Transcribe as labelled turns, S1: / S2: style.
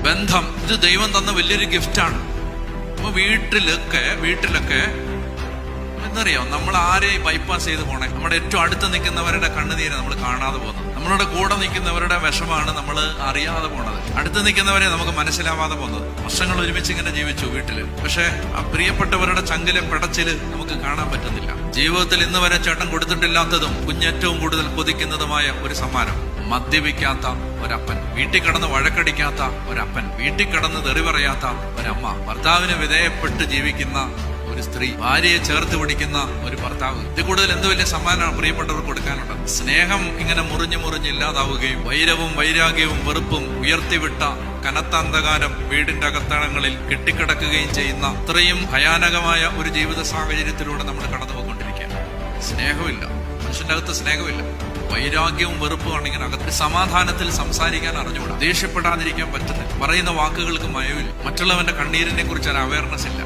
S1: ബന്ധം, ഇത് ദൈവം തന്ന വലിയൊരു ഗിഫ്റ്റാണ്. അപ്പൊ വീട്ടിലൊക്കെ എന്നറിയാം, നമ്മൾ ആരെ ബൈപ്പാസ് ചെയ്ത് പോണേ? നമ്മുടെ ഏറ്റവും അടുത്ത് നിൽക്കുന്നവരുടെ കണ്ണുനീര് നമ്മൾ കാണാതെ പോകുന്നത്, നമ്മളുടെ കൂടെ നിൽക്കുന്നവരുടെ വിഷമാണ് നമ്മൾ അറിയാതെ പോണത്, അടുത്ത് നിൽക്കുന്നവരെ നമുക്ക് മനസ്സിലാവാതെ പോകുന്നത്. വർഷങ്ങൾ ഒരുമിച്ച് ഇങ്ങനെ ജീവിച്ചു വീട്ടില്, പക്ഷെ ആ പ്രിയപ്പെട്ടവരുടെ ചങ്കിലെ പിടച്ചില് നമുക്ക് കാണാൻ പറ്റുന്നില്ല. ജീവിതത്തിൽ ഇന്ന് വരെ ചേട്ടൻ കൊടുത്തിട്ടില്ലാത്തതും കുഞ്ഞേറ്റവും കൂടുതൽ കൊതിക്കുന്നതുമായ ഒരു സമ്മാനം, മദ്യപിക്കാത്ത ഒരപ്പൻ, വീട്ടിൽ കിടന്ന് വഴക്കടിക്കാത്ത ഒരപ്പൻ, വീട്ടിൽ കിടന്ന് തെറി പറയാത്ത ഒരമ്മ, ഭർത്താവിന് വിധേയപ്പെട്ട് ജീവിക്കുന്ന ഒരു സ്ത്രീ, ഭാര്യയെ ചേർത്ത് പിടിക്കുന്ന ഒരു ഭർത്താവ്. ഇത് കൂടുതൽ എന്ത് വലിയ സമ്മാനമാണ് പ്രിയപ്പെട്ടവർക്ക് കൊടുക്കാനുള്ളത്? സ്നേഹം ഇങ്ങനെ മുറിഞ്ഞില്ലാതാവുകയും വൈരവും വൈരാഗ്യവും വെറുപ്പും ഉയർത്തിവിട്ട കനത്ത അന്ധകാരം വീടിന്റെ അകത്തളങ്ങളിൽ കെട്ടിക്കിടക്കുകയും ചെയ്യുന്ന അത്രയും ഭയാനകമായ ഒരു ജീവിത സാഹചര്യത്തിലൂടെ നമ്മൾ കടന്നുപോയിക്കൊണ്ടിരിക്കുകയാണ്. സ്നേഹമില്ല, മനുഷ്യന്റെ അകത്ത് സ്നേഹമില്ല, വൈരാഗ്യവും വെറുപ്പുമാണ് ഇങ്ങനെ അകത്ത്. സമാധാനത്തിൽ സംസാരിക്കാൻ അറിഞ്ഞുകൂടാ, ദേഷ്യപ്പെടാതിരിക്കാൻ പറ്റുന്നില്ല, പറയുന്ന വാക്കുകൾക്ക് മയവില്ല, മറ്റുള്ളവന്റെ കണ്ണീരിനെ കുറിച്ച് ഒരു അവയർനെസ് ഇല്ല.